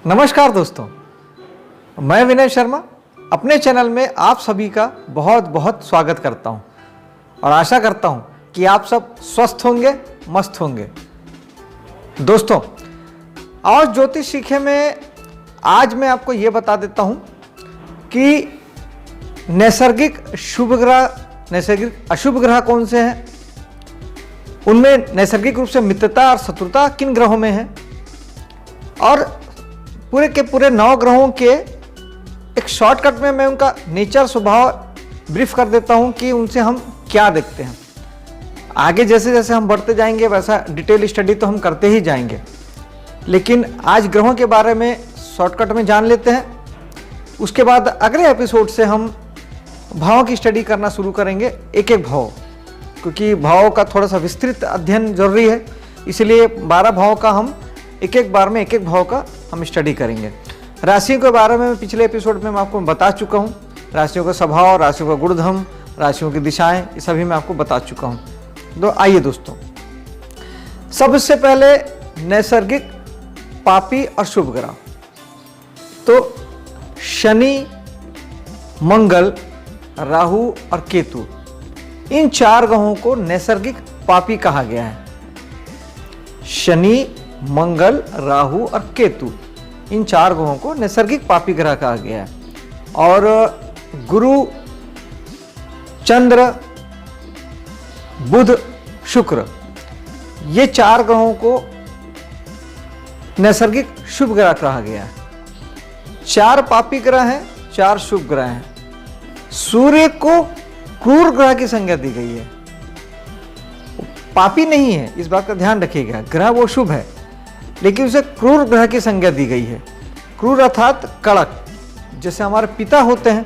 नमस्कार दोस्तों, मैं विनय शर्मा अपने चैनल में आप सभी का बहुत बहुत स्वागत करता हूं और आशा करता हूं कि आप सब स्वस्थ होंगे, मस्त होंगे। दोस्तों, आज ज्योतिष सीखे में आज मैं आपको ये बता देता हूं कि नैसर्गिक शुभ ग्रह, नैसर्गिक अशुभ ग्रह कौन से हैं, उनमें नैसर्गिक रूप से मित्रता और शत्रुता किन ग्रहों में है, और पूरे के पूरे 9 ग्रहों के एक शॉर्टकट में मैं उनका नेचर, स्वभाव ब्रीफ कर देता हूं कि उनसे हम क्या देखते हैं। आगे जैसे जैसे हम बढ़ते जाएंगे वैसा डिटेल स्टडी तो हम करते ही जाएंगे, लेकिन आज ग्रहों के बारे में शॉर्टकट में जान लेते हैं। उसके बाद अगले एपिसोड से हम भावों की स्टडी करना शुरू करेंगे, एक एक भाव, क्योंकि भावों का थोड़ा सा विस्तृत अध्ययन जरूरी है। इसलिए 12 भावों का हम एक एक बार में एक एक भाव का हम स्टडी करेंगे। राशियों के बारे में पिछले एपिसोड में मैं आपको बता चुका हूँ, राशियों का स्वभाव, राशियों का गुणधर्म, राशियों की दिशाएं, ये सभी मैं आपको बता चुका हूँ। तो आइए दोस्तों, सबसे पहले नैसर्गिक पापी और शुभ ग्रह। तो शनि, मंगल, राहु और केतु, इन 4 ग्रहों को नैसर्गिक पापी कहा गया है। शनि, मंगल, राहु और केतु, इन 4 ग्रहों को नैसर्गिक पापी ग्रह कहा गया है। और गुरु, चंद्र, बुध, शुक्र, ये 4 ग्रहों को नैसर्गिक शुभ ग्रह कहा गया है। 4 पापी ग्रह हैं, 4 शुभ ग्रह हैं। सूर्य को क्रूर ग्रह की संज्ञा दी गई है, पापी नहीं है, इस बात का ध्यान रखिएगा। ग्रह वो शुभ है, लेकिन उसे क्रूर ग्रह की संज्ञा दी गई है। क्रूर अर्थात कड़क। जैसे हमारे पिता होते हैं,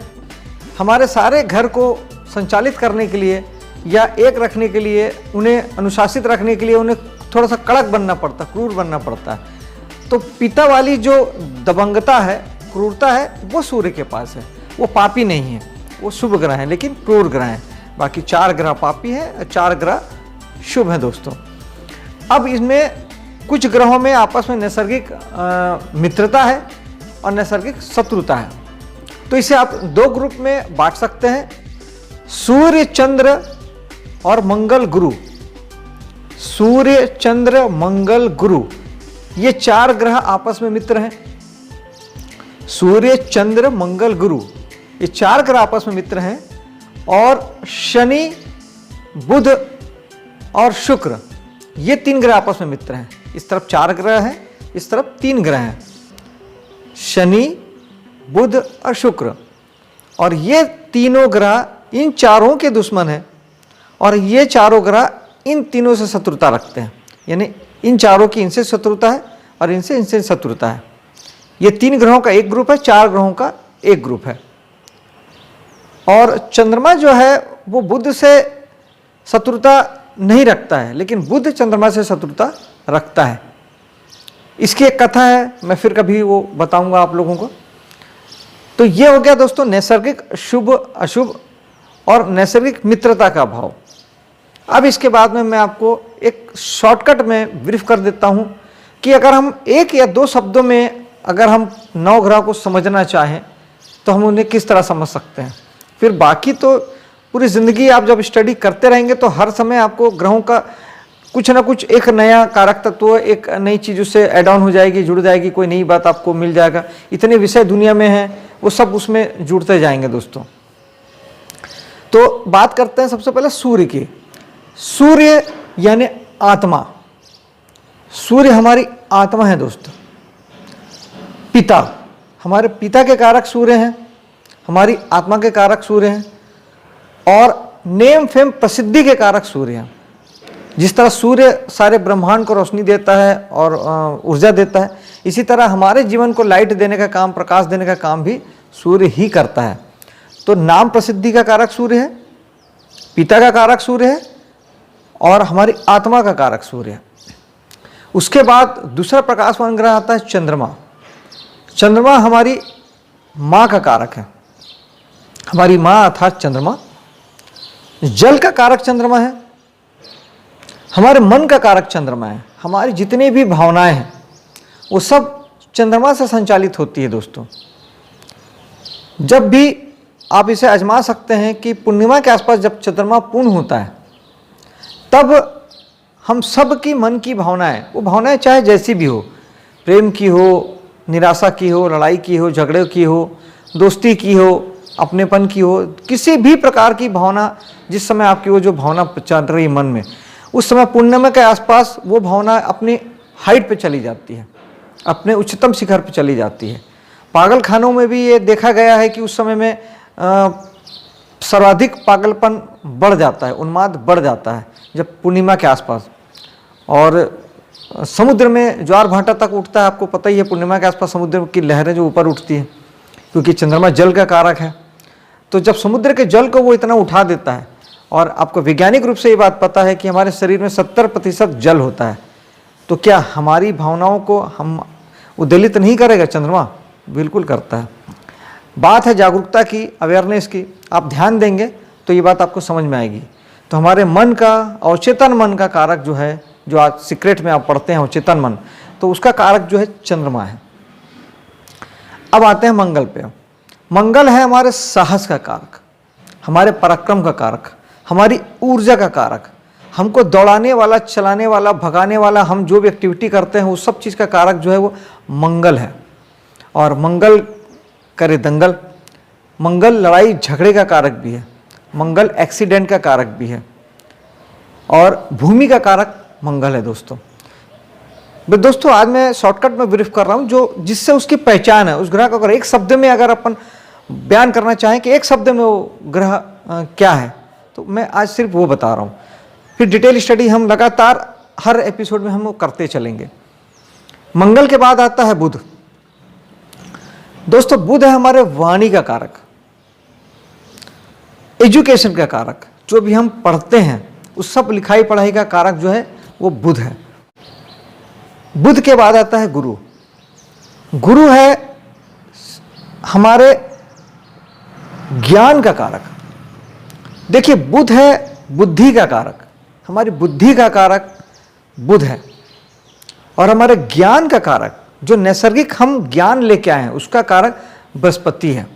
हमारे सारे घर को संचालित करने के लिए या एक रखने के लिए, उन्हें अनुशासित रखने के लिए उन्हें थोड़ा सा कड़क बनना पड़ता, क्रूर बनना पड़ता है। तो पिता वाली जो दबंगता है, क्रूरता है, वो सूर्य के पास है। वो पापी नहीं है, वो शुभ ग्रह है, लेकिन क्रूर ग्रह है। बाकी 4 ग्रह पापी है, 4 ग्रह शुभ है दोस्तों। अब इसमें कुछ ग्रहों में आपस में नैसर्गिक मित्रता है और नैसर्गिक शत्रुता है। तो इसे आप 2 ग्रुप में बांट सकते हैं, सूर्य, चंद्र और मंगल, गुरु। सूर्य, चंद्र, मंगल, गुरु, ये 4 ग्रह आपस में मित्र हैं। सूर्य, चंद्र, मंगल, गुरु, ये 4 ग्रह आपस में मित्र हैं। और शनि, बुध और शुक्र, ये 3 ग्रह आपस में मित्र हैं। इस तरफ 4 ग्रह हैं, इस तरफ 3 ग्रह हैं, शनि, बुध और शुक्र। और ये तीनों ग्रह इन 4 के दुश्मन हैं, और ये 4 ग्रह इन तीनों से शत्रुता रखते हैं। यानी इन 4 की इनसे शत्रुता है और इनसे शत्रुता है। ये 3 ग्रहों का एक ग्रुप है, 4 ग्रहों का एक ग्रुप है। और चंद्रमा जो है वो बुध से शत्रुता नहीं रखता है, लेकिन बुध चंद्रमा से शत्रुता रखता है। इसकी एक कथा है, मैं फिर कभी वो बताऊंगा आप लोगों को। तो ये हो गया दोस्तों नैसर्गिक शुभ अशुभ और नैसर्गिक मित्रता का भाव। अब इसके बाद में मैं आपको एक शॉर्टकट में ब्रीफ कर देता हूं कि अगर हम 1 या 2 शब्दों में अगर हम 9 ग्रह को समझना चाहें तो हम उन्हें किस तरह समझ सकते हैं। फिर बाकी तो पूरी ज़िंदगी आप जब स्टडी करते रहेंगे तो हर समय आपको ग्रहों का कुछ ना कुछ एक नया कारक तत्व, एक नई चीज़ उससे ऐड ऑन हो जाएगी, जुड़ जाएगी, कोई नई बात आपको मिल जाएगा। इतने विषय दुनिया में हैं, वो सब उसमें जुड़ते जाएंगे दोस्तों। तो बात करते हैं सबसे पहले सूर्य की। सूर्य यानी आत्मा। सूर्य हमारी आत्मा है दोस्तों। पिता, हमारे पिता के कारक सूर्य हैं, हमारी आत्मा के कारक सूर्य हैं, और नेम फेम प्रसिद्धि के कारक सूर्य हैं। जिस तरह सूर्य सारे ब्रह्मांड को रोशनी देता है और ऊर्जा देता है, इसी तरह हमारे जीवन को लाइट देने का काम, प्रकाश देने का काम भी सूर्य ही करता है। तो नाम प्रसिद्धि का कारक सूर्य है, पिता का कारक सूर्य है, और हमारी आत्मा का कारक सूर्य है। उसके बाद दूसरा प्रकाशवान ग्रह आता है चंद्रमा। चंद्रमा हमारी माँ का कारक है। हमारी माँ अर्थात चंद्रमा। जल का कारक चंद्रमा है, हमारे मन का कारक चंद्रमा है। हमारी जितनी भी भावनाएं हैं वो सब चंद्रमा से संचालित होती है दोस्तों। जब भी आप इसे आजमा सकते हैं कि पूर्णिमा के आसपास जब चंद्रमा पूर्ण होता है, तब हम सब की मन की भावनाएं, वो भावनाएं चाहे जैसी भी हो, प्रेम की हो, निराशा की हो, लड़ाई की हो, झगड़े की हो, दोस्ती की हो, अपनेपन की हो, किसी भी प्रकार की भावना जिस समय आपकी वो जो भावना चल रही है मन में, उस समय पूर्णिमा के आसपास वो भावना अपनी हाइट पे चली जाती है, अपने उच्चतम शिखर पे चली जाती है। पागल खानों में भी ये देखा गया है कि उस समय में सर्वाधिक पागलपन बढ़ जाता है, उन्माद बढ़ जाता है जब पूर्णिमा के आसपास। और समुद्र में ज्वार भाटा तक उठता है, आपको पता ही है पूर्णिमा के आसपास समुद्र की लहरें जो ऊपर उठती हैं, क्योंकि चंद्रमा जल का कारक है। तो जब समुद्र के जल को वो इतना उठा देता है, और आपको वैज्ञानिक रूप से ये बात पता है कि हमारे शरीर में 70% जल होता है, तो क्या हमारी भावनाओं को हम उद्वेलित नहीं करेगा चंद्रमा? बिल्कुल करता है। बात है जागरूकता की, अवेयरनेस की। आप ध्यान देंगे तो ये बात आपको समझ में आएगी। तो हमारे मन का, अवचेतन मन का कारक जो है, जो आज सीक्रेट में आप पढ़ते हैं अवचेतन मन, तो उसका कारक जो है चंद्रमा है। अब आते हैं मंगल पे। मंगल है हमारे साहस का कारक, हमारे पराक्रम का कारक, हमारी ऊर्जा का कारक, हमको दौड़ाने वाला, चलाने वाला, भगाने वाला, हम जो भी एक्टिविटी करते हैं वो सब चीज़ का कारक जो है वो मंगल है। और मंगल करे दंगल, मंगल लड़ाई झगड़े का कारक भी है, मंगल एक्सीडेंट का कारक भी है, और भूमि का कारक मंगल है दोस्तों। दोस्तों आज मैं शॉर्टकट में ब्रीफ कर रहा हूँ जो जिससे उसकी पहचान है उस ग्रह का। अगर एक शब्द में अगर अपन बयान करना चाहें कि एक शब्द में वो ग्रह क्या है, तो मैं आज सिर्फ वो बता रहा हूँ। फिर डिटेल स्टडी हम लगातार हर एपिसोड में हम वो करते चलेंगे। मंगल के बाद आता है बुध। दोस्तों बुध है हमारे वाणी का कारक, एजुकेशन का कारक, जो भी हम पढ़ते हैं उस सब लिखाई पढ़ाई का कारक जो है वो बुध है। बुध के बाद आता है गुरु। गुरु है हमारे ज्ञान का कारक। देखिए बुध है बुद्धि का कारक, हमारी बुद्धि का कारक बुध है, और हमारे ज्ञान का कारक जो नैसर्गिक हम ज्ञान लेके आए हैं उसका कारक बृहस्पति है।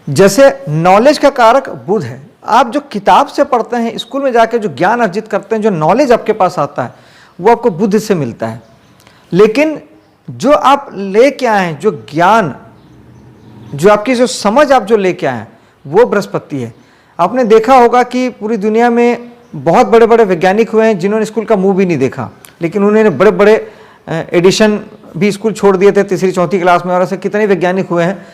जैसे नॉलेज का कारक बुध है। आप जो किताब से पढ़ते हैं, स्कूल में जाके जो ज्ञान अर्जित करते हैं, जो नॉलेज आपके पास आता है वो आपको बुध से मिलता है। लेकिन जो आप लेके आए हैं, जो ज्ञान, जो आपकी जो समझ आप जो लेके आए हैं वो बृहस्पति है। आपने देखा होगा कि पूरी दुनिया में बहुत बड़े बड़े वैज्ञानिक हुए हैं जिन्होंने स्कूल का मुंह भी नहीं देखा, लेकिन उन्होंने बड़े बड़े एडिशन भी स्कूल छोड़ दिए थे तीसरी चौथी क्लास में, और ऐसे कितने वैज्ञानिक हुए हैं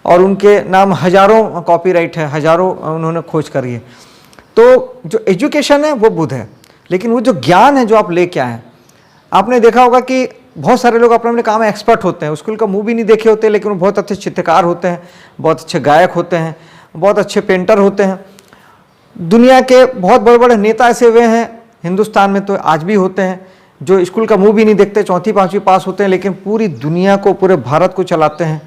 और उनके नाम हजारों कॉपीराइट है, हजारों उन्होंने खोज करी है। तो जो एजुकेशन है वो बुध है, लेकिन वो जो ज्ञान है जो आप लेके आए हैं, आपने देखा होगा कि बहुत सारे लोग अपने अपने काम में एक्सपर्ट होते हैं, स्कूल का मुंह भी नहीं देखे होते, लेकिन वो बहुत अच्छे चित्रकार होते हैं, बहुत अच्छे गायक होते हैं, बहुत अच्छे पेंटर होते हैं। दुनिया के बहुत बड़े बड़े नेता ऐसे हुए हैं हिंदुस्तान में, तो आज भी होते हैं, जो स्कूल का मुंह भी नहीं देखते, चौथी पाँचवीं पास होते हैं, लेकिन पूरी दुनिया को, पूरे भारत को चलाते हैं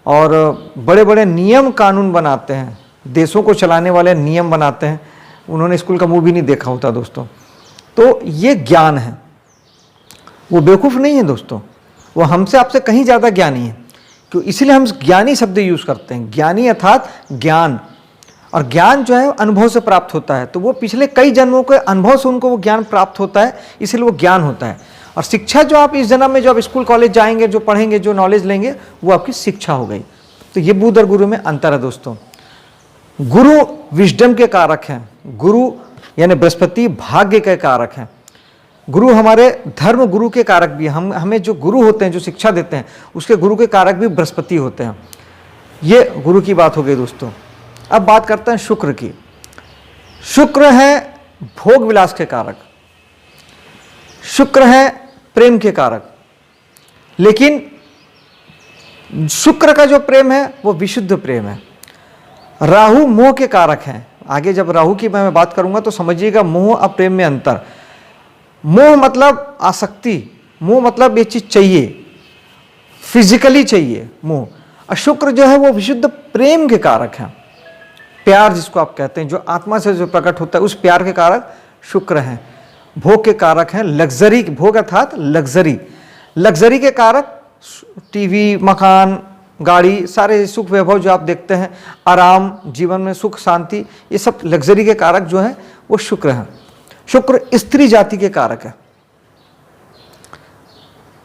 और बड़े बड़े नियम कानून बनाते हैं, देशों को चलाने वाले नियम बनाते हैं। उन्होंने स्कूल का मुंह भी नहीं देखा होता दोस्तों। तो ये ज्ञान है, वो बेवकूफ़ नहीं है दोस्तों, वो हमसे आपसे कहीं ज़्यादा ज्ञानी है। क्यों? इसलिए हम ज्ञानी शब्द यूज़ करते हैं। ज्ञानी अर्थात ज्ञान, और ज्ञान जो है अनुभव से प्राप्त होता है, तो वो पिछले कई जन्मों के अनुभव से उनको वो ज्ञान प्राप्त होता है, इसलिए वो ज्ञान होता है। और शिक्षा जो आप इस जन्म में जो आप स्कूल कॉलेज जाएंगे, जो पढ़ेंगे, जो नॉलेज लेंगे, वो आपकी शिक्षा हो गई। तो ये बुध और गुरु में अंतर है दोस्तों। गुरु विजडम के कारक हैं, गुरु यानी बृहस्पति भाग्य के कारक हैं। गुरु हमारे धर्म गुरु के कारक भी हैं। हमें जो गुरु होते हैं, जो शिक्षा देते हैं, उसके गुरु के कारक भी बृहस्पति होते हैं। ये गुरु की बात हो गई दोस्तों। अब बात करते हैं शुक्र की। शुक्र है भोग विलास के कारक, शुक्र है प्रेम के कारक, लेकिन शुक्र का जो प्रेम है वो विशुद्ध प्रेम है। राहु मोह के कारक हैं। आगे जब राहु की मैं बात करूंगा तो समझिएगा मोह और प्रेम में अंतर। मोह मतलब आसक्ति, मोह मतलब ये चीज चाहिए, फिजिकली चाहिए मोह। और शुक्र जो है वो विशुद्ध प्रेम के कारक हैं, प्यार जिसको आप कहते हैं, जो आत्मा से जो प्रकट होता है, उस प्यार के कारक शुक्र हैं। भोग के कारक हैं लग्जरी, भोग अर्थात लग्जरी, लग्जरी के कारक टीवी, मकान, गाड़ी, सारे सुख वैभव जो आप देखते हैं, आराम, जीवन में सुख शांति, ये सब लग्जरी के कारक जो हैं वो शुक्र हैं। शुक्र स्त्री जाति के कारक है।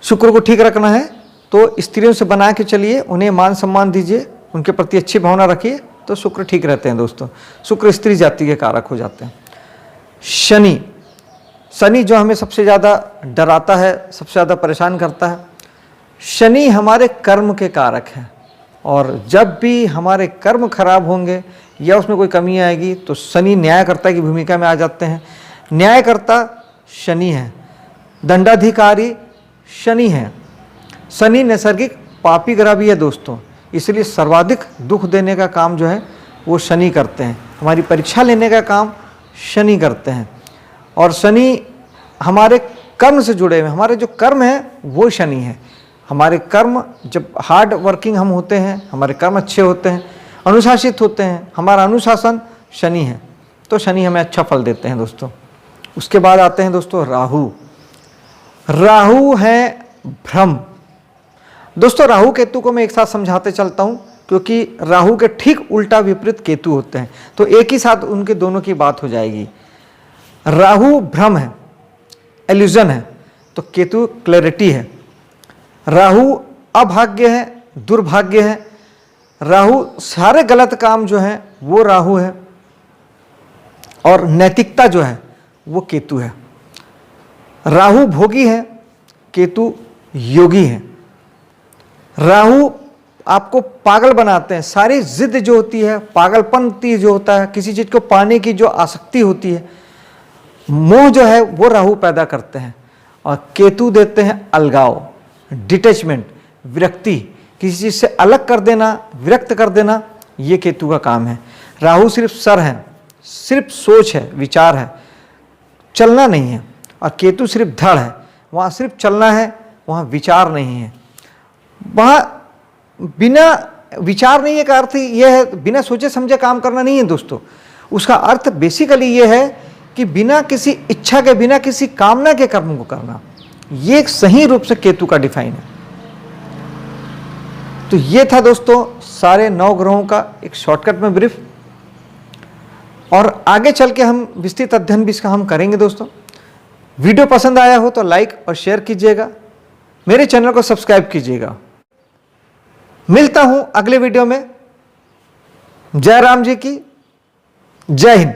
शुक्र को ठीक रखना है तो स्त्रियों से बना के चलिए, उन्हें मान सम्मान दीजिए, उनके प्रति अच्छी भावना रखिए, तो शुक्र ठीक रहते हैं दोस्तों। शुक्र स्त्री जाति के कारक हो जाते हैं। शनि, शनि जो हमें सबसे ज़्यादा डराता है, सबसे ज़्यादा परेशान करता है। शनि हमारे कर्म के कारक हैं, और जब भी हमारे कर्म खराब होंगे या उसमें कोई कमी आएगी तो शनि न्यायकर्ता की भूमिका में आ जाते हैं। न्यायकर्ता शनि है, दंडाधिकारी शनि है। शनि नैसर्गिक पापी ग्रह भी है दोस्तों, इसलिए सर्वाधिक दुख देने का काम जो है वो शनि करते हैं। हमारी परीक्षा लेने का काम शनि करते हैं, और शनि हमारे कर्म से जुड़े हुए, हमारे जो कर्म हैं वो शनि है। हमारे कर्म, जब हार्ड वर्किंग हम होते हैं, हमारे कर्म अच्छे होते हैं, अनुशासित होते हैं, हमारा अनुशासन शनि है, तो शनि हमें अच्छा फल देते हैं दोस्तों। उसके बाद आते हैं दोस्तों राहु। राहु है भ्रम। दोस्तों राहु केतु को मैं एक साथ समझाते चलता हूं, क्योंकि राहु के ठीक उल्टा विपरीत केतु होते हैं, तो एक ही साथ उनके दोनों की बात हो जाएगी। राहु भ्रम है, इल्यूजन है, तो केतु क्लैरिटी है। राहु अभाग्य है, दुर्भाग्य है। राहु सारे गलत काम जो हैं वो राहु है, और नैतिकता जो है वो केतु है। राहु भोगी है, केतु योगी है। राहु आपको पागल बनाते हैं, सारी जिद जो होती है, पागलपन जो होता है, किसी चीज को पाने की जो आसक्ति होती है, मोह जो है वो राहु पैदा करते हैं। और केतु देते हैं अलगाव, डिटैचमेंट, विरक्ति, किसी चीज से अलग कर देना, विरक्त कर देना, ये केतु का काम है। राहु सिर्फ सर है, सिर्फ सोच है, विचार है, चलना नहीं है। और केतु सिर्फ धड़ है, वहाँ सिर्फ चलना है, वहाँ विचार नहीं है। वहाँ बिना विचार नहीं है का अर्थ यह है, बिना सोचे समझे काम करना नहीं है दोस्तों। उसका अर्थ बेसिकली ये है कि बिना किसी इच्छा के, बिना किसी कामना के कर्म को करना। ये एक सही रूप से केतु का डिफाइन है। तो ये था दोस्तों सारे 9 ग्रहों का एक शॉर्टकट में ब्रीफ, और आगे चल के हम विस्तृत अध्ययन भी इसका हम करेंगे दोस्तों। वीडियो पसंद आया हो तो लाइक और शेयर कीजिएगा, मेरे चैनल को सब्सक्राइब कीजिएगा। मिलता हूं अगले वीडियो में। जय राम जी की, जय हिंद।